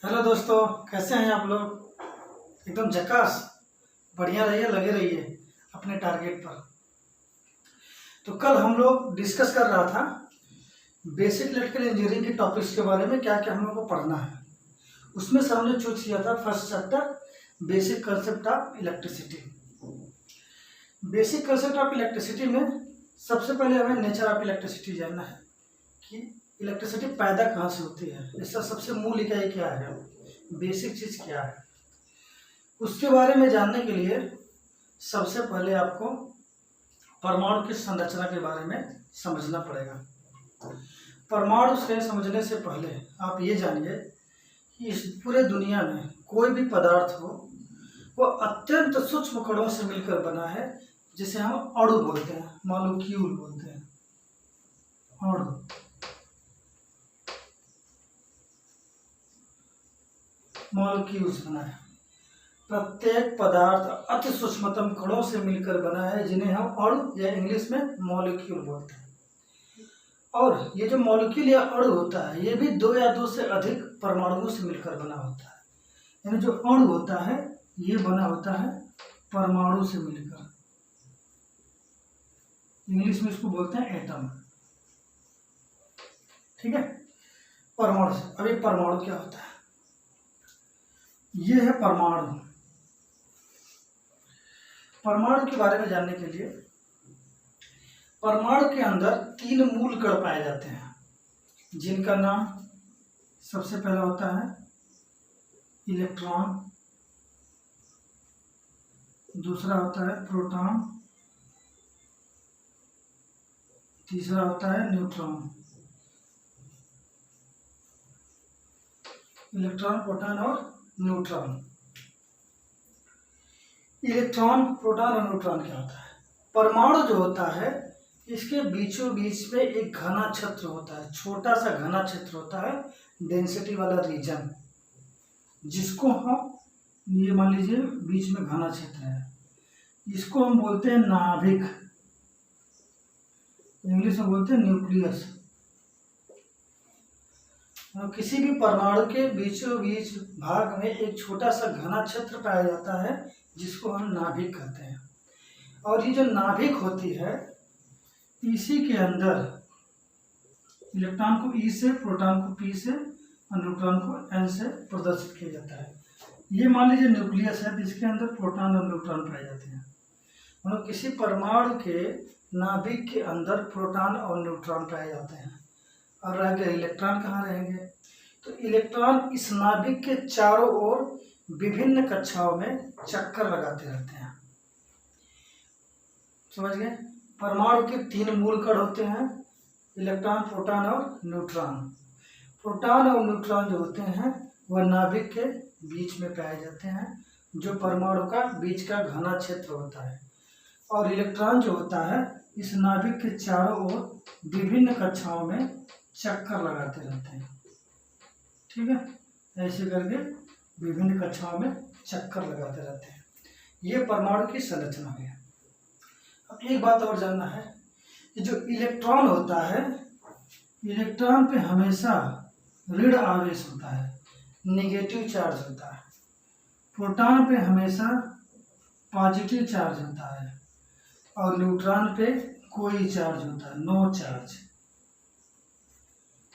Hello दोस्तों, कैसे हैं आप लोग। एकदम झकास। बढ़िया रहिए, लगे रहिए अपने टारगेट पर। तो कल हम लोग डिस्कस कर रहा था बेसिक इलेक्ट्रिकल इंजीनियरिंग के टॉपिक्स के बारे में, क्या क्या हम लोग को पढ़ना है। उसमें से हमने चूज किया था first chapter basic concept of electricity. Basic concept of electricity में सबसे पहले हमें नेचर ऑफ इलेक्ट्रिसिटी जानना है कि इलेक्ट्रिसिटी पैदा कहाँ से होती है, इसका सबसे मूल इकाई क्या है, बेसिक चीज़ क्या है। उसके बारे में जानने के लिए सबसे पहले आपको परमाणु की संरचना के बारे में समझना पड़ेगा। परमाणु से समझने से पहले आप ये जानिए कि इस पूरे दुनिया में कोई भी पदार्थ हो वो अत्यंत सूक्ष्म कणों से मिलकर बना है, जिसे हम अणु बोलते हैं, मॉलिक्यूल बोलते हैं, अणु। मॉलिक्यूल्स बना है। प्रत्येक पदार्थ अति सूक्ष्मतम कणों से मिलकर बना है, जिन्हें हम अणु या इंग्लिश में मॉलिक्यूल बोलते हैं। और ये जो मॉलिक्यूल या अणु होता है, ये भी दो या दो से अधिक परमाणुओं से मिलकर बना होता है। यानी जो अणु होता है ये बना होता है परमाणु से मिलकर। इंग्लिश में इसको बोलते हैं एटम। ठीक है, परमाणु से। अब ये परमाणु क्या होता है, ये है परमाणु। परमाणु के बारे में जानने के लिए परमाणु के अंदर 3 मूल कण पाए जाते हैं, जिनका नाम सबसे पहला होता है इलेक्ट्रॉन, दूसरा होता है प्रोटॉन, तीसरा होता है न्यूट्रॉन। इलेक्ट्रॉन, प्रोटॉन और न्यूट्रॉन। इलेक्ट्रॉन, प्रोटॉन और न्यूट्रॉन क्या होता है। परमाणु जो होता है इसके बीचों बीच में एक घना क्षेत्र होता है, छोटा सा घना क्षेत्र होता है, डेंसिटी वाला रीजन, जिसको हम, ये मान लीजिए बीच में घना क्षेत्र है, इसको हम बोलते हैं नाभिक। इंग्लिश में बोलते हैं न्यूक्लियस। किसी भी परमाणु के बीचों बीच भाग में एक छोटा सा घना क्षेत्र पाया जाता है, जिसको हम नाभिक कहते हैं। और ये जो नाभिक होती है, इसी के अंदर इलेक्ट्रॉन को ई से, प्रोटॉन को पी से और न्यूट्रॉन को एन से प्रदर्शित किया जाता है। ये मान लीजिए न्यूक्लियस है, जिसके अंदर प्रोटॉन और न्यूट्रॉन पाए जाते हैं। मतलब किसी परमाणु के नाभिक के अंदर प्रोटॉन और न्यूट्रॉन पाए जाते हैं। और रह गए इलेक्ट्रॉन, कहाँ रहेंगे। तो इलेक्ट्रॉन इस नाभिक के चारों ओर विभिन्न कक्षाओं में चक्कर लगाते रहते हैं। समझ गए। परमाणु के 3 मूल कण होते हैं, इलेक्ट्रॉन, प्रोटॉन और न्यूट्रॉन। प्रोटॉन और न्यूट्रॉन जो होते हैं वह नाभिक के बीच में पाए जाते हैं, जो परमाणु का बीच का घना क्षेत्र होता है। और इलेक्ट्रॉन जो होता है इस नाभिक के चारों ओर विभिन्न कक्षाओं में चक्कर लगाते रहते हैं। ठीक है, ऐसे करके विभिन्न कक्षाओं में चक्कर लगाते रहते हैं। ये परमाणु की संरचना है। अब एक बात और जानना है कि जो इलेक्ट्रॉन होता है, इलेक्ट्रॉन पे हमेशा ऋण आवेश होता है, नेगेटिव चार्ज होता है। प्रोटॉन पे हमेशा पॉजिटिव चार्ज होता है और न्यूट्रॉन पे कोई चार्ज होता है, नो चार्ज।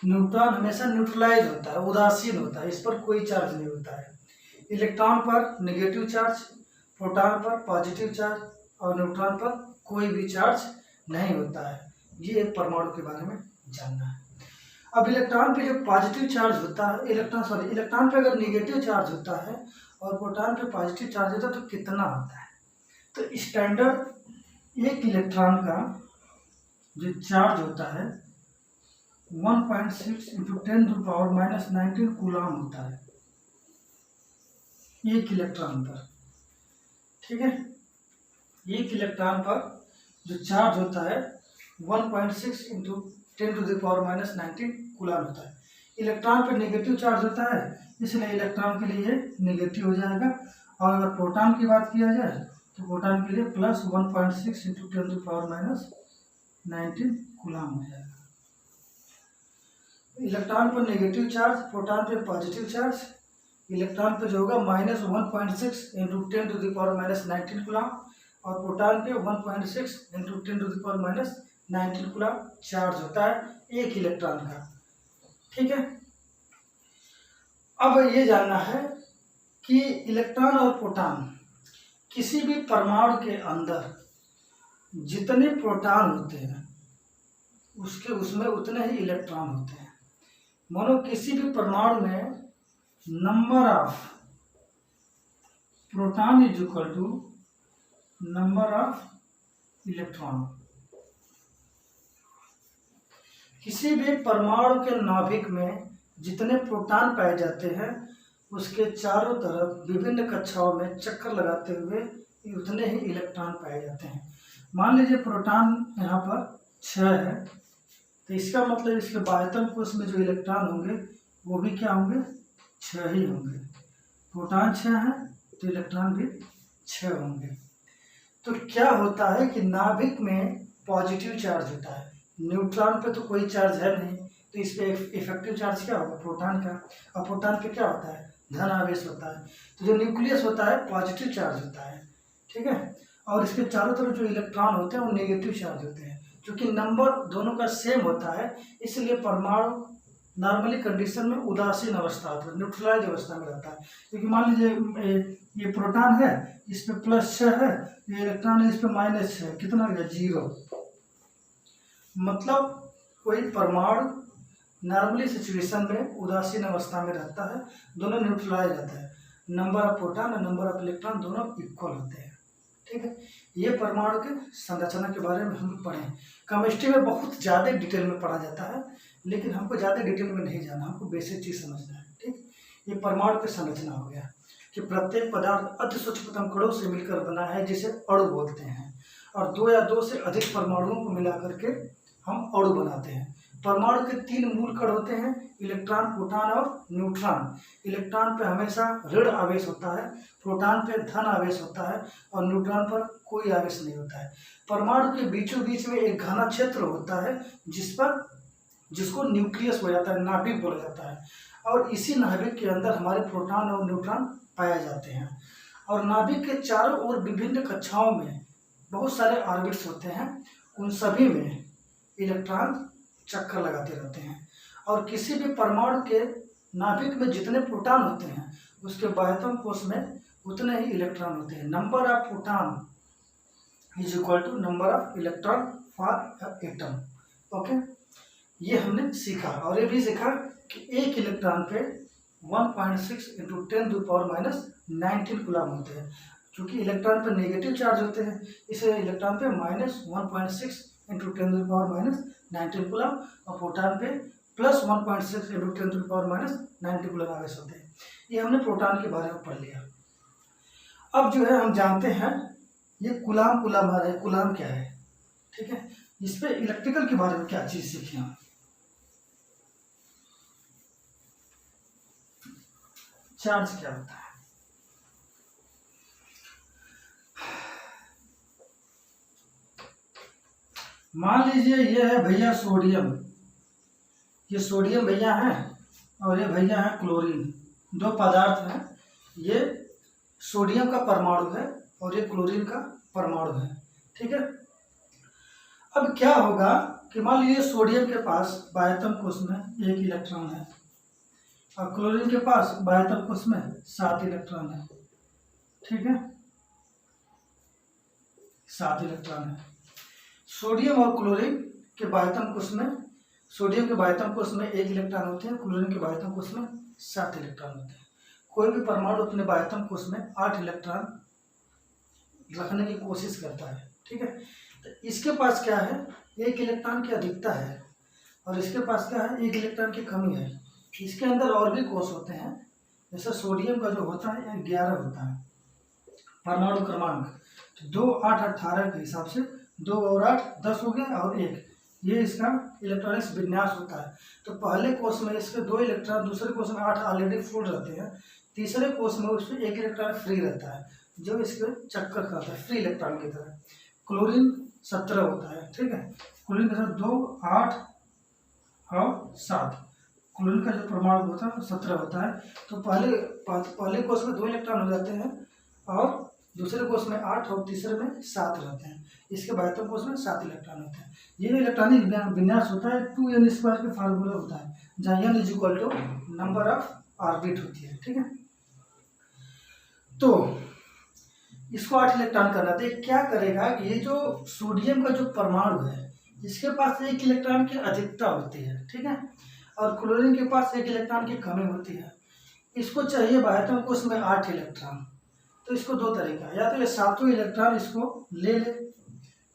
न्यूट्रॉन हमेशा न्यूट्रलाइज होता है, उदासीन होता है, इस पर कोई चार्ज नहीं होता है। इलेक्ट्रॉन पर नेगेटिव चार्ज, प्रोटॉन पर पॉजिटिव चार्ज और न्यूट्रॉन पर कोई भी चार्ज नहीं होता है। ये एक परमाणु के बारे में जानना है। अब इलेक्ट्रॉन पे जो पॉजिटिव चार्ज होता है, इलेक्ट्रॉन पे अगर नेगेटिव चार्ज होता है और प्रोटॉन पे पॉजिटिव चार्ज होता है तो कितना होता है। तो स्टैंडर्ड एक इलेक्ट्रॉन का जो चार्ज होता है 1.6 × 10⁻⁻19 कूलाम होता है एक इलेक्ट्रॉन पर। ठीक है, एक इलेक्ट्रॉन पर जो चार्ज होता है 1.6 × 10⁻⁻19 कूलाम होता है। इलेक्ट्रॉन पर नेगेटिव चार्ज होता है, इसलिए इलेक्ट्रॉन के लिए नेगेटिव हो जाएगा। और अगर प्रोटॉन की बात किया जाए तो प्रोटॉन के लिए प्लस 1.6 × 10⁻⁻19 कूलाम हो जाएगा। इलेक्ट्रॉन पर नेगेटिव चार्ज, प्रोटॉन पर पॉजिटिव चार्ज इलेक्ट्रॉन पे जो होगा -1.6 इंटू 10⁻⁻19 कूलम, और प्रोटॉन पे 1.6 इंटू 10⁻⁻19 कूलम चार्ज होता है एक इलेक्ट्रॉन का। ठीक है, अब ये जानना है कि इलेक्ट्रॉन और प्रोटॉन, किसी भी परमाणु के अंदर जितने प्रोटॉन होते हैं उसमें उतने ही इलेक्ट्रॉन होते हैं। मानो किसी भी परमाणु में number of proton is equal to number of electron. किसी भी परमाणु के नाभिक में जितने प्रोटॉन पाए जाते हैं उसके चारों तरफ विभिन्न कक्षाओं में चक्कर लगाते हुए उतने ही इलेक्ट्रॉन पाए जाते हैं। मान लीजिए प्रोटॉन यहाँ पर 6 है, तो इसका मतलब इसके बाह्यतम कोश में जो इलेक्ट्रॉन होंगे वो भी क्या होंगे, 6 ही होंगे। प्रोटॉन 6 है तो इलेक्ट्रॉन भी 6 होंगे। तो क्या होता है कि नाभिक में पॉजिटिव चार्ज होता है, न्यूट्रॉन पे तो कोई चार्ज है नहीं, तो इस पे इफेक्टिव चार्ज क्या होगा, प्रोटॉन का। और प्रोटॉन पे क्या होता है, धन आवेश होता है। तो जो न्यूक्लियस होता है पॉजिटिव चार्ज होता है। ठीक है, और इसके चारों तरफ जो इलेक्ट्रॉन होते हैं वो नेगेटिव चार्ज होते हैं। क्योंकि नंबर दोनों का सेम होता है इसलिए परमाणु नॉर्मली कंडीशन में उदासीन अवस्था होता है, न्यूट्रलाइज अवस्था में रहता है। क्योंकि मान लीजिए ये प्रोटॉन है, इस पे +6 है, ये इलेक्ट्रॉन है, इस पे -6, कितना हो गया, 0। मतलब कोई परमाणु नॉर्मली सिचुएशन में उदासीन अवस्था में रहता है, दोनों न्यूट्रलाइज रहता है। नंबर ऑफ प्रोटॉन और नंबर ऑफ इलेक्ट्रॉन दोनों इक्वल होते हैं। ठीक है, ये परमाणु के संरचना के बारे में हम पढ़ें। केमिस्ट्री में बहुत ज़्यादा डिटेल में पढ़ा जाता है, लेकिन हमको ज़्यादा डिटेल में नहीं जाना, हमको बेसिक चीज़ समझना है। ठीक, ये परमाणु की संरचना हो गया कि प्रत्येक पदार्थ अति सूक्ष्मतम कणों से मिलकर बना है जिसे अणु बोलते हैं, और 2 या 2 से अधिक परमाणुओं को मिला करके हम अणु बनाते हैं। परमाणु के 3 मूल कण होते हैं, इलेक्ट्रॉन, प्रोटॉन और न्यूट्रॉन। इलेक्ट्रॉन पे हमेशा ऋण आवेश होता है, प्रोटॉन पे धन आवेश होता है, और न्यूट्रॉन पर कोई आवेश नहीं होता है। परमाणु के बीचों बीच में एक घना क्षेत्र होता है जिसको न्यूक्लियस हो जाता है, नाभिक बोला जाता है। और इसी नाभिक के अंदर हमारे प्रोटॉन और न्यूट्रॉन पाए जाते हैं। और नाभिक के चारों ओर विभिन्न कक्षाओं में बहुत सारे ऑर्बिट्स होते हैं, उन सभी में इलेक्ट्रॉन चक्कर लगाते रहते हैं। और किसी भी परमाणु के नाभिक में जितने प्रोटॉन होते हैं उसके बाह्यतम कोश में उतने ही इलेक्ट्रॉन होते हैं। Number of proton is equal to number of electron for atom. Okay, ये हमने सीखा। और ये भी सीखा कि एक इलेक्ट्रॉन पे 1.6 इंटू 10⁻⁻19 कूलम होते हैं। क्योंकि इलेक्ट्रॉन पे नेगेटिव चार्ज होते हैं इसलिए इलेक्ट्रॉन पे -1.6 इंटू 10⁻⁻19 कूलम, और प्रोटॉन पे +1.6 इंटू 10⁻⁻19 कूलम आवेश होते हैं। ये हमने प्रोटॉन के बारे में पढ़ लिया। अब जो है हम जानते हैं ये कूलम आ रहा है, कूलम क्या है। ठीक है, इस पे इलेक्ट्रिकल के बारे में क्या चीज़ सीखी हम। चार्ज क्या होता है, मान लीजिए ये है भैया सोडियम, ये सोडियम भैया है, और ये भैया है क्लोरीन। 2 पदार्थ हैं, ये सोडियम का परमाणु है और ये क्लोरीन का परमाणु है। ठीक है, अब क्या होगा कि मान लीजिए सोडियम के पास बाह्यतम कोश में 1 इलेक्ट्रॉन है और क्लोरीन के पास बाह्यतम कोश में 7 इलेक्ट्रॉन है। ठीक है, 7 इलेक्ट्रॉन है। सोडियम और क्लोरीन के बाह्यतम कोश में, सोडियम के बाह्यतम कोश में 1 इलेक्ट्रॉन होते हैं, क्लोरीन के बाह्यतम कोश में 7 इलेक्ट्रॉन होते हैं। कोई भी परमाणु अपने बाह्यतम कोश में 8 इलेक्ट्रॉन रखने की कोशिश करता है। ठीक है, तो इसके पास क्या है, 1 इलेक्ट्रॉन की अधिकता है और इसके पास क्या है, 1 इलेक्ट्रॉन की कमी है। इसके अंदर और भी कोश होते हैं, जैसे सोडियम का जो होता है 11 होता है परमाणु क्रमांक। तो 2, 8, 18 के हिसाब से 2 और 8 10 हो गया, और 1 ये इसका इलेक्ट्रॉनिक्स विन्यास होता है। तो पहले कोश में इसके 2 इलेक्ट्रॉन, दूसरे कोश में 8 ऑलरेडी फुल रहते हैं, तीसरे कोश में उसमें 1 इलेक्ट्रॉन फ्री रहता है जो इसके चक्कर करता है फ्री इलेक्ट्रॉन की तरह। क्लोरीन 17 होता है। ठीक है, क्लोरीन के साथ 2, 8 और 7, क्लोरीन का जो परमाणु होता है 17 होता है। तो पहले कोष में 2 इलेक्ट्रॉन हो जाते हैं और दूसरे कोष में 8 और तीसरे में 7 रहते हैं। इसके बाह्यतम कोष में 7 इलेक्ट्रॉन होते हैं। ये जो इलेक्ट्रॉनिक विन्यास होता है 2n² के फार्मूला होता है, जहाँ n = नंबर ऑफ ऑर्बिट होती है। ठीक है, तो इसको 8 इलेक्ट्रॉन करना। तो ये क्या करेगा कि ये जो सोडियम का जो परमाणु है इसके पास 1 इलेक्ट्रॉन की अधिकता होती है। ठीक है, और क्लोरीन के पास 1 इलेक्ट्रॉन की कमी होती है। इसको चाहिए बाह्यतम कोष में 8 इलेक्ट्रॉन। तो इसको 2 तरीका, या तो ये 7 इलेक्ट्रॉन इसको ले ले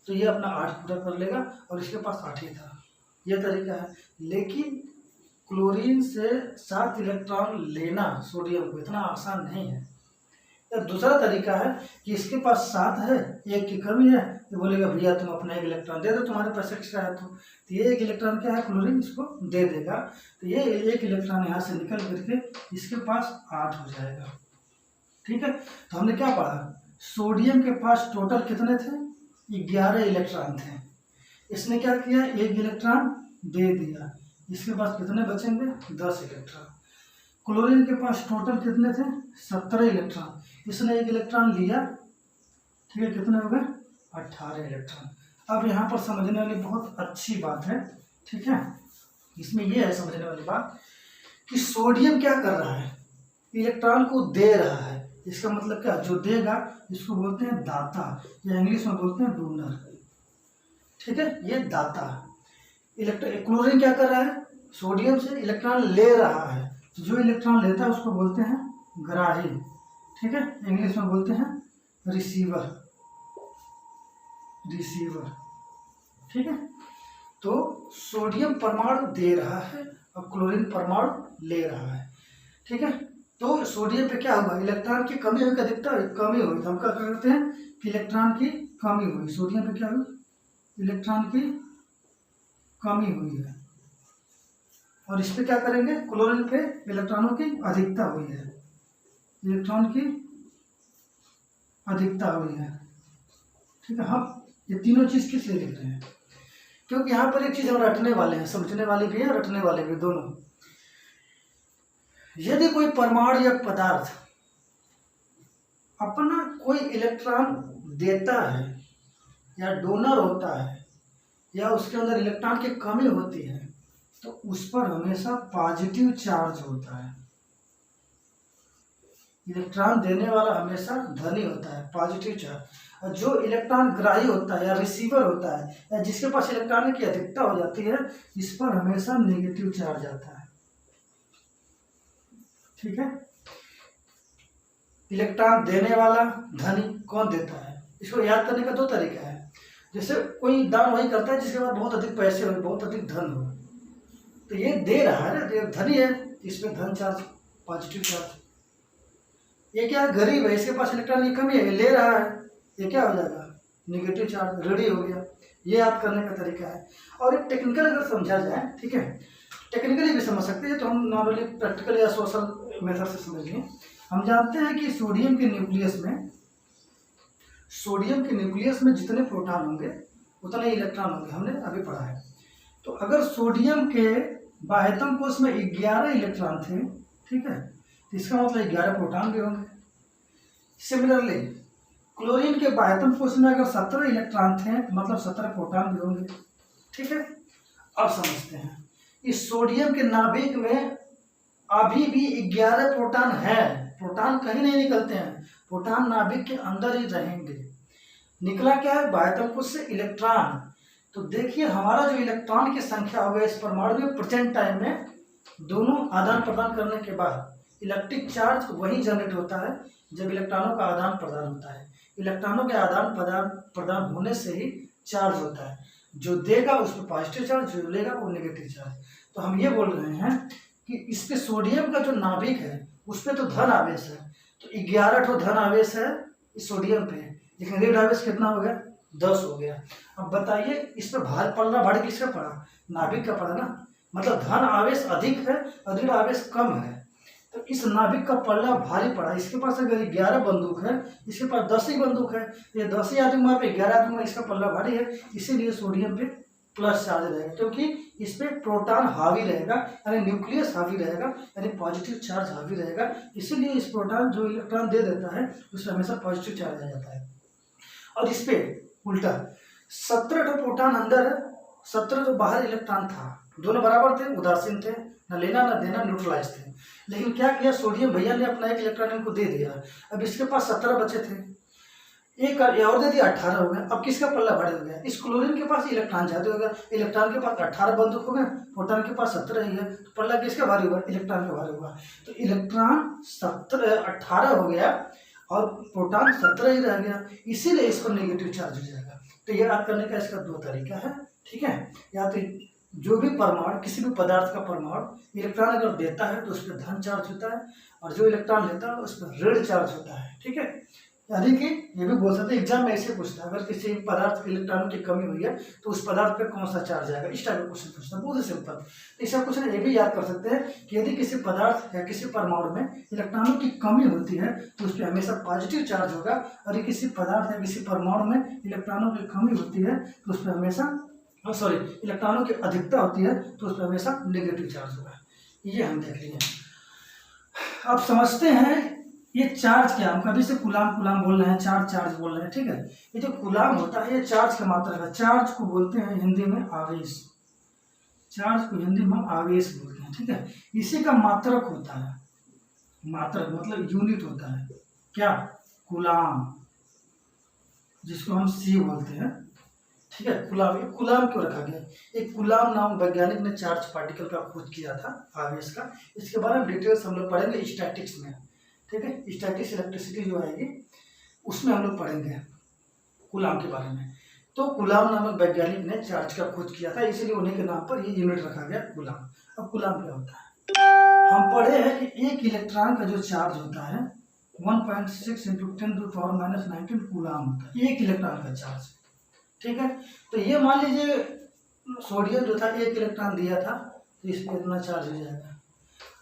तो ये अपना 8 पूरा कर लेगा और इसके पास 8 ही था, ये तरीका है। लेकिन क्लोरीन से 7 इलेक्ट्रॉन लेना सोडियम को इतना आसान नहीं है। या दूसरा तरीका है कि इसके पास 7 है, 1 की कमी है, ये बोलेगा भैया तुम अपना 1 इलेक्ट्रॉन दे दो, तुम्हारे पास एक्स्ट्रा है। तो ये 1 इलेक्ट्रॉन क्या है, क्लोरीन इसको दे देगा। तो ये 1 इलेक्ट्रॉन यहाँ से निकल करके इसके पास 8 हो जाएगा। ठीक है, तो हमने क्या पढ़ा, सोडियम के पास टोटल कितने थे, 11 इलेक्ट्रॉन थे। इसने क्या किया, 1 इलेक्ट्रॉन दे दिया, इसके पास कितने बचेंगे, 10 इलेक्ट्रॉन। क्लोरीन के पास टोटल कितने थे, 17 इलेक्ट्रॉन। इसने 1 इलेक्ट्रॉन लिया, ठीक है, कितने हो गए, 18 इलेक्ट्रॉन। अब यहाँ पर समझने वाली बहुत अच्छी बात है। ठीक है, इसमें यह है समझने वाली बात कि सोडियम क्या कर रहा है, इलेक्ट्रॉन को दे रहा है। इसका मतलब क्या, जो देगा इसको बोलते हैं दाता, या इंग्लिश में बोलते हैं डोनर। ठीक है, ये दाता। क्लोरीन क्या कर रहा है, सोडियम से इलेक्ट्रॉन ले रहा है। जो इलेक्ट्रॉन लेता है उसको बोलते हैं ग्राही। ठीक है, इंग्लिश में बोलते हैं रिसीवर। ठीक है, तो सोडियम परमाणु दे रहा है और क्लोरीन परमाणु ले रहा है। ठीक है, तो सोडियम पे क्या होगा, इलेक्ट्रॉन की कमी हुई, अधिकता कमी हुई, तो हम क्या करते हैं कि इलेक्ट्रॉन की कमी हुई। सोडियम पे क्या हुई, इलेक्ट्रॉन की कमी हुई है। और इस पे क्या करेंगे, क्लोरीन पे इलेक्ट्रॉनों की अधिकता हुई है, इलेक्ट्रॉन की अधिकता हुई है। ठीक है, हम ये तीनों चीज किस लिए लिख रहे हैं, क्योंकि यहाँ पर एक चीज हम रटने वाले हैं, समझने वाले भी है, रटने वाले भी, दोनों। यदि कोई परमाणु या पदार्थ अपना कोई इलेक्ट्रॉन देता है या डोनर होता है या उसके अंदर इलेक्ट्रॉन की कमी होती है, तो उस पर हमेशा पॉजिटिव चार्ज होता है। इलेक्ट्रॉन देने वाला हमेशा धनी होता है, पॉजिटिव चार्ज। और जो इलेक्ट्रॉन ग्राही होता है या रिसीवर होता है या जिसके पास इलेक्ट्रॉन की अधिकता हो जाती है, इस पर हमेशा नेगेटिव चार्ज आता है। ठीक है, इलेक्ट्रॉन देने वाला धनी, कौन देता है, इसको याद करने का 2 तरीका है। जैसे कोई दान वही करता है जिसके पास बहुत अधिक पैसे हो, बहुत अधिक धन हो। तो ये दे रहा है ना, ये धनी है, इसमें धन चार्ज, पॉजिटिव चार्ज। ये क्या है, गरीब है, इसके पास इलेक्ट्रॉन की कमी है, ये ले रहा है, ये क्या हो जाएगा, नेगेटिव चार्ज, ऋणी हो गया। ये याद करने का तरीका है। और एक टेक्निकल अगर समझा जाए, ठीक है, टेक्निकली भी समझ सकते हैं, तो हम नॉर्मली प्रैक्टिकल या सोशल मेथड से समझिए। हम जानते हैं कि सोडियम के न्यूक्लियस में जितने प्रोटॉन होंगे उतने इलेक्ट्रॉन होंगे, हमने अभी पढ़ा है। तो अगर सोडियम के बाह्यतम कोष में 11 इलेक्ट्रॉन थे, ठीक है, तो इसका मतलब 11 प्रोटॉन भी होंगे। सिमिलरली क्लोरीन के बाह्यतम कोष में अगर 17 इलेक्ट्रॉन थे, मतलब 17 प्रोटॉन भी होंगे। ठीक है, अब समझते हैं, इस सोडियम के नाभिक में अभी भी 11 प्रोटॉन है। प्रोटॉन कहीं नहीं निकलते हैं, प्रोटॉन नाभिक के अंदर ही रहेंगे। निकला क्या है, बाह्यतम कोष से इलेक्ट्रॉन। तो देखिए हमारा जो इलेक्ट्रॉन की संख्या हो गई इस परमाणु में प्रेजेंट टाइम में, दोनों आदान प्रदान करने के बाद इलेक्ट्रिक चार्ज वही जनरेट होता है जब इलेक्ट्रॉनों का आदान प्रदान होता है। इलेक्ट्रॉनों के आदान प्रदान होने से ही चार्ज होता है। जो देगा उस पर पॉजिटिव चार्ज, जो लेगा वो नेगेटिव चार्ज। तो हम ये बोल रहे हैं कि इस पे सोडियम का जो नाभिक है उस पर तो धन आवेश है, तो 11 ठो धन आवेश है इस सोडियम पे, लेकिन ऋण आवेश कितना हो गया, 10 हो गया। अब बताइए इस पे भार पड़ना, भार किसका पड़ा, नाभिक का पड़ा ना, मतलब धन आवेश अधिक है और ऋण आवेश कम है। तो इस नाभिक का पल्ला भारी पड़ा। इसके पास अगर 11 बंदूक है, इसके पास 10 ही बंदूक है, ये 10 ही आदमी मार पे 11 आदमी, इसका पल्ला भारी है, इसीलिए सोडियम पे प्लस चार्ज रहेगा, क्योंकि इस पे प्रोटॉन हावी रहेगा, यानी न्यूक्लियस हावी रहेगा, यानी पॉजिटिव चार्ज हावी रहेगा। इसीलिए इस प्रोटॉन जो इलेक्ट्रॉन दे देता है उसमें हमेशा पॉजिटिव चार्ज आ जाता है। और इस पे उल्टा 17 प्रोटॉन अंदर है, 17 बाहर इलेक्ट्रॉन था, दोनों बराबर थे, उदासीन थे, न लेना न देना, न्यूट्रलाइज थे। लेकिन क्या किया सोडियम भैया ने अपना एक इलेक्ट्रॉन इनको दे दिया। अब इसके पास 17 बचे थे, एक और दे दिया, 18 हो गया। अब किसका पल्ला भारी हो गया? इस क्लोरीन के पास इलेक्ट्रॉन ज्यादा हो गया, इलेक्ट्रॉन के पास 18 बंदूक हो गए, प्रोटॉन के पास 17 ही है, तो पल्ला किसका भारी हुआ? इलेक्ट्रॉन का भारी हुआ। तो इलेक्ट्रॉन 18 हो गया और प्रोटॉन 17 ही रह गया, इसीलिए इस पर नेगेटिव चार्ज हो जाएगा। तो ये याद करने का इसका दो तरीका है, ठीक है। या तो जो भी परमाणु, किसी भी पदार्थ का परमाणु इलेक्ट्रॉन अगर देता है तो उस पर धन चार्ज होता है, और जो इलेक्ट्रॉन लेता है उस पर ऋण चार्ज होता है, ठीक है। यानी कि ये भी बोल सकते हैं, एग्जाम में ऐसे पूछता है, अगर किसी पदार्थ के इलेक्ट्रॉनों की कमी हुई है तो उस पदार्थ पे कौन सा चार्ज आएगा, इस टाइप का क्वेश्चन पूछता है, बहुत ही सिंपल। तो इसका क्वेश्चन ये भी याद कर सकते हैं कि यदि किसी पदार्थ या किसी परमाणु में इलेक्ट्रॉनों की कमी होती है तो उस पर हमेशा पॉजिटिव चार्ज होगा, और ये किसी पदार्थ या किसी परमाणु में इलेक्ट्रॉनों की कमी होती है तो उस पर हमेशा इलेक्ट्रॉनों की अधिकता होती है तो उस पर हमेशा नेगेटिव चार्ज होगा। ये हम देख लिए। अब समझते हैं ये चार्ज क्या, हम कभी से कूलाम बोल रहे हैं, चार्ज बोल रहे हैं, ठीक है। ये जो कूलाम होता है ये चार्ज का मात्रा है, चार्ज को बोलते हैं हिंदी में आवेश, चार्ज को हिंदी में आवेश बोलते हैं, ठीक है। इसी का मात्रक होता है, मात्रक मतलब यूनिट होता है क्या? कूलाम, जिसको हम सी बोलते हैं, ठीक है। कूलाम क्यों रखा गया? एक कूलाम नाम वैज्ञानिक ने चार्ज पार्टिकल का खोज किया था, आवेश का। इसके बारे में डिटेल्स हम लोग पढ़ेंगे स्टैटिक्स में, ठीक है। स्टैटिक्स इलेक्ट्रिसिटी जो आएगी उसमें हम लोग पढ़ेंगे कूलाम के बारे में। तो कूलाम नामक वैज्ञानिक ने चार्ज का खोज किया था, इसीलिए उन्हीं के नाम पर ये यूनिट रखा गया कूलाम। अब कूलाम क्या होता है? हम पढ़े हैं कि एक इलेक्ट्रॉन का जो चार्ज होता है 1.6 × 10⁻⁹ कूलाम होता है, एक इलेक्ट्रॉन का चार्ज, ठीक है। तो ये मान लीजिए सोडियम जो था एक इलेक्ट्रॉन दिया था तो इस पर इतना चार्ज हो जाएगा।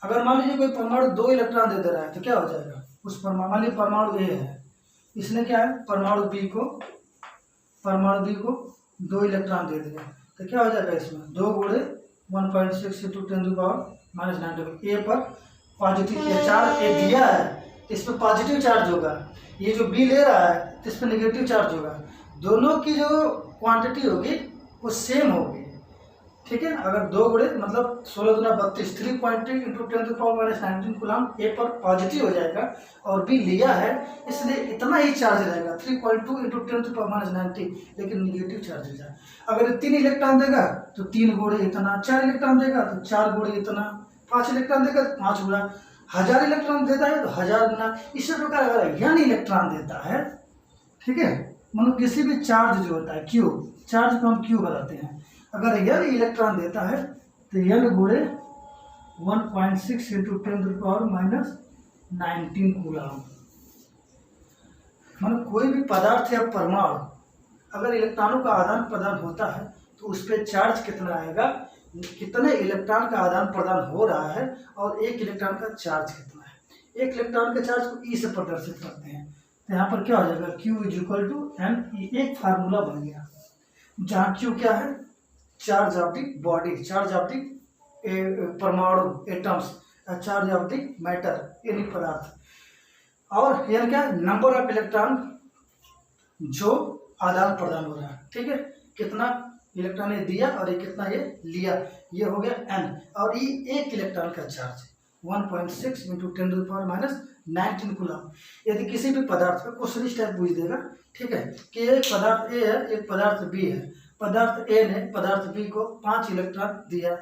अगर मान लीजिए कोई परमाणु 2 इलेक्ट्रॉन दे रहा है तो क्या हो जाएगा? उस परमाणु, मान लीजिए परमाणु ए है, इसने क्या है परमाणु बी को 2 इलेक्ट्रॉन दे दिया, तो क्या हो जाएगा इसमें? 2 गुणे 1.6 × 10⁻⁹ ए पर पॉजिटिव चार्ज ए दिया है तो इस पर पॉजिटिव चार्ज होगा, ये जो बी ले रहा है तो इस पर नेगेटिव चार्ज होगा। दोनों की जो क्वांटिटी होगी वो सेम होगी, ठीक है। अगर 2 गुणे मतलब 16 दूना 32, 3.3 × 10⁻⁹ कूलाम ए पर पॉजिटिव हो जाएगा, और बी लिया है इसलिए इतना ही चार्ज रहेगा 3.2 × 10⁻⁹, लेकिन निगेटिव चार्ज हो जाएगा। अगर 3 इलेक्ट्रॉन देगा तो 3 गुणे इतना, 4 इलेक्ट्रॉन देगा तो 4 गुणे इतना, 5 इलेक्ट्रॉन देगा तो 5 गुना, 1000 इलेक्ट्रॉन देता है तो 1000 गुना। इसी प्रकार अगर n इलेक्ट्रॉन देता है, ठीक है, मतलब किसी भी चार्ज जो होता है क्यू, चार्ज को हम क्यू बताते हैं, अगर n इलेक्ट्रॉन देता है तो n गुणे 1.6 × 10⁻⁹ कूलाम। मतलब कोई भी पदार्थ या परमाणु अगर इलेक्ट्रॉनों का आदान प्रदान होता है तो उस पर चार्ज कितना आएगा, कितने इलेक्ट्रॉन का आदान प्रदान हो रहा है और एक इलेक्ट्रॉन का चार्ज कितना है। एक इलेक्ट्रॉन के चार्ज को ई से प्रदर्शित करते हैं, तो यहाँ पर क्या हो जाएगा? Q = m, एक फार्मूला बन गया जहाँ Q क्या है? Charge of the body, charge of the परमाणु atoms, charge of the matter any पदार्थ, और यह क्या? नंबर ऑफ इलेक्ट्रॉन जो आदान प्रदान हो रहा है, ठीक है। कितना इलेक्ट्रॉन ने दिया और ये कितना ये लिया, ये हो गया n, और ये एक इलेक्ट्रॉन का चार्ज 1.6 × 10⁻⁹ कूलाम। यदि किसी भी पदार्थ पे क्वेश्चन इस टाइप पूछ देगा, ठीक है, कि एक पदार्थ ए है, एक पदार्थ बी है, पदार्थ ए ने पदार्थ बी को 5 इलेक्ट्रॉन दिया,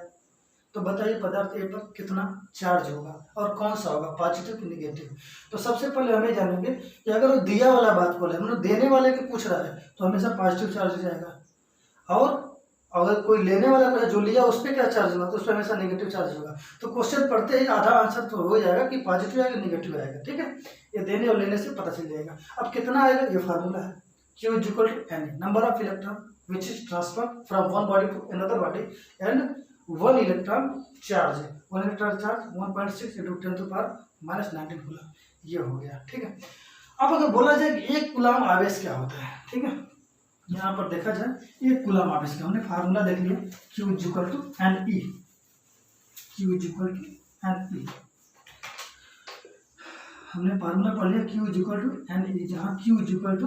तो बताइए पदार्थ ए पर कितना चार्ज होगा और कौन सा होगा, पॉजिटिव कि नेगेटिव। तो सबसे पहले हमें जानेंगे कि अगर वो दिया वाला बात बोले, मतलब देने वाले के पूछ रहा है तो हमेशा पॉजिटिव चार्ज हो जाएगा, और अगर कोई लेने वाला को जो लिया उस पर क्या चार्ज होगा तो उस पर हमेशा नेगेटिव चार्ज होगा। तो क्वेश्चन पढ़ते ही आधा आंसर तो हो जाएगा कि पॉजिटिव आएगा नेगेटिव आएगा, ठीक है। ये देने और लेने से पता चल जाएगा। अब कितना आएगा, ये फार्मूला है, Q = n, number of electron which is transfer from one body to another body, and 1 electron charge, 1 electron charge 1.6 × 10⁻⁹ coulomb, ये हो गया, ठीक है। अब अगर बोला जाए कि एक कूलाम आवेश क्या होता है, ठीक है, यहाँ पर देखा जाए एक कूलम आवेश का हमने फार्मूला देख लिया, Q is equal to N E, Q is equal to N E, हमने फार्मूला पढ़ लिया Q is equal to N E, जहाँ Q इज इक्वल टू,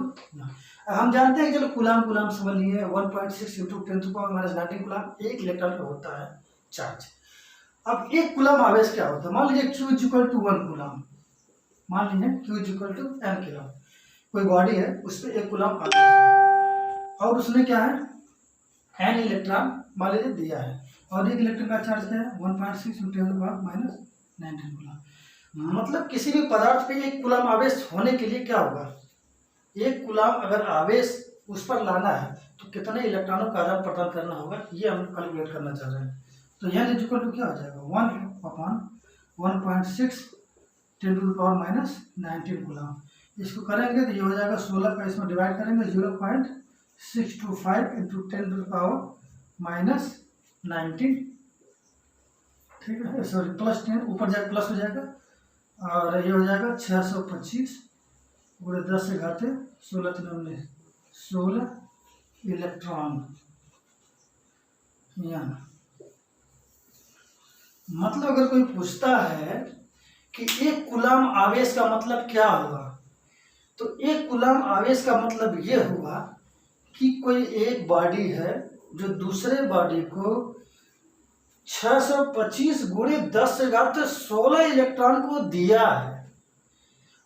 हम जानते हैं चलो कूलम समझ लिए 1.6 इंटू 10⁻⁹ कूलम एक इलेक्ट्रॉन का होता है चार्ज। अब एक कूलम आवेश क्या होता है, मान लीजिए Q is equal to 1 coulomb, मान लीजिए Q is equal to n coulomb, कोई बॉडी है उस पर एक कूलम आवेश है और उसने क्या है n इलेक्ट्रॉन मान लीजिए दिया है और एक इलेक्ट्रॉन का चार्ज क्या है 1.6 इंटू 10⁻⁹ कूलम। मतलब किसी भी पदार्थ पे एक कूलम आवेश होने के लिए क्या होगा, एक कूलम अगर आवेश उस पर लाना है तो कितने इलेक्ट्रॉनों का आदान प्रदान करना होगा, ये हम कैलकुलेट करना चाह रहे हैं। तो n इज इक्वल टू क्या हो जाएगा 1/1.6 10⁻⁹ कूलम। इसको करेंगे तो ये हो जाएगा 16 का इसमें डिवाइड करेंगे 0.625 इंटू 10⁻⁻19, ठीक है, सॉरी +10 ऊपर जाए प्लस हो जाएगा और ये हो जाएगा 625 पूरे 10 से घाते 16 इलेक्ट्रॉन। मतलब अगर कोई पूछता है कि एक कूलम आवेश का मतलब क्या होगा, तो एक कूलम आवेश का मतलब ये हुआ कि कोई एक बॉडी है जो दूसरे बॉडी को 625 गुणे 10 से घाते 16 इलेक्ट्रॉन को दिया है।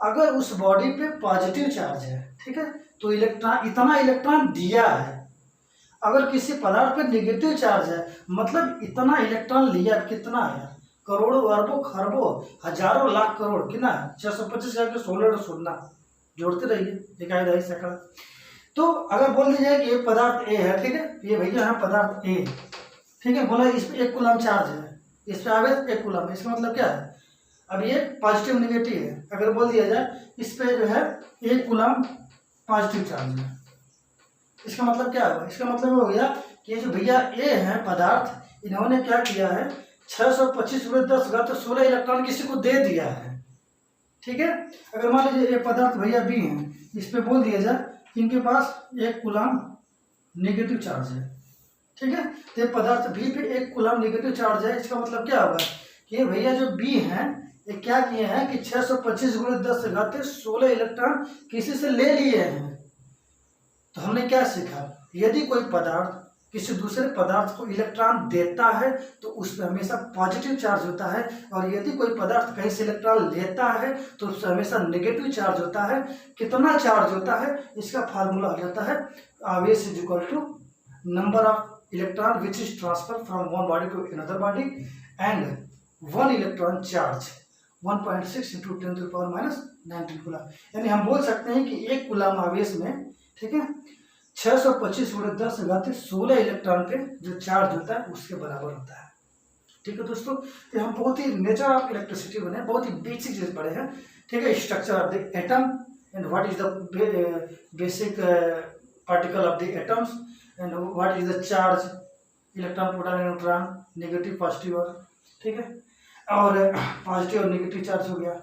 अगर उस बॉडी पे पॉजिटिव चार्ज है, ठीक है, तो इलेक्ट्रॉन इतना इलेक्ट्रॉन दिया है। अगर किसी पदार्थ पे नेगेटिव चार्ज है मतलब इतना इलेक्ट्रॉन लिया, कितना है, करोड़ों अरबों खरबों हजारों लाख करोड़, कितना है 625 जाके 16 सोलना जोड़ते रहिए इकाई दही सैकड़ा। तो अगर बोल दिया जाए कि ये पदार्थ ए है, ठीक है, ये भैया है पदार्थ ए, ठीक है, बोला इस पे एक कूलम चार्ज है, इस पे आवेश एक कूलम, इसका मतलब क्या है, अब ये पॉजिटिव नेगेटिव है। अगर बोल दिया जाए इस पे जो है एक कूलम पॉजिटिव चार्ज है, इसका मतलब क्या होगा, इसका मतलब हो गया कि ये जो भैया ए है पदार्थ, इन्होंने क्या किया है 625 गुणे 10 घाते 16 इलेक्ट्रॉन किसी को दे दिया है, ठीक है। अगर मान लीजिए ये पदार्थ भैया बी है, इस पे बोल दिया जाए इनके पास एक कूलम नेगेटिव चार्ज है, ठीक है, तो ये पदार्थ बी पे एक कूलम नेगेटिव चार्ज है। इसका मतलब क्या होगा कि ये भैया जो बी हैं ये क्या किए हैं कि 625 गुणे 10 से घाते 16 इलेक्ट्रॉन किसी से ले लिए हैं। तो हमने क्या सीखा, यदि कोई पदार्थ किसी दूसरे पदार्थ को इलेक्ट्रॉन देता है तो उस पर हमेशा पॉजिटिव चार्ज होता है, और यदि कोई पदार्थ कहीं से इलेक्ट्रॉन लेता है तो उस पर हमेशा नेगेटिव चार्ज होता है। कितना चार्ज होता है इसका फार्मूला आ जाता है आवेश is equal to number of electron which is transfer from one body to another body and one electron charge 1.6 into 10⁻⁹ coulomb. यानी हम बोल सकते हैं कि एक कूलम आवेश में, ठीक है, 625 गुणे 10 से घाते 16 इलेक्ट्रॉन पे जो चार्ज होता है उसके बराबर होता है, ठीक है दोस्तों। तो हम बहुत ही नेचर ऑफ इलेक्ट्रिसिटी बने, बहुत ही बेसिक चीज पढ़े हैं, ठीक है, structure of the atom and what is the basic particle of the atoms and what is the charge, electron proton neutron, negative positive, और ठीक है, और पॉजिटिव और नेगेटिव चार्ज हो गया,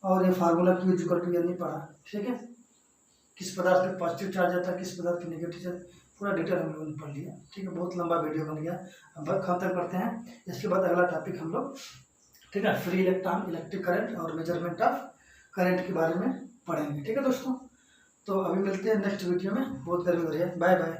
और ये formula Q is equal to नहीं पढ़ा, ठीक है, किस पदार्थ पे पॉजिटिव चार्ज आता है, किस पदार्थ पे नेगेटिव चार्ज, पूरा डिटेल हम लोगों ने पढ़ लिया, ठीक है। बहुत लंबा वीडियो बन गया, अब खत्म करते हैं। इसके बाद अगला टॉपिक हम लोग, ठीक है, फ्री इलेक्ट्रॉन, इलेक्ट्रिक करंट और मेजरमेंट ऑफ करंट के बारे में पढ़ेंगे, ठीक है दोस्तों। तो अभी मिलते हैं नेक्स्ट वीडियो में, बहुत गर्मी हो रही है, बाय बाय।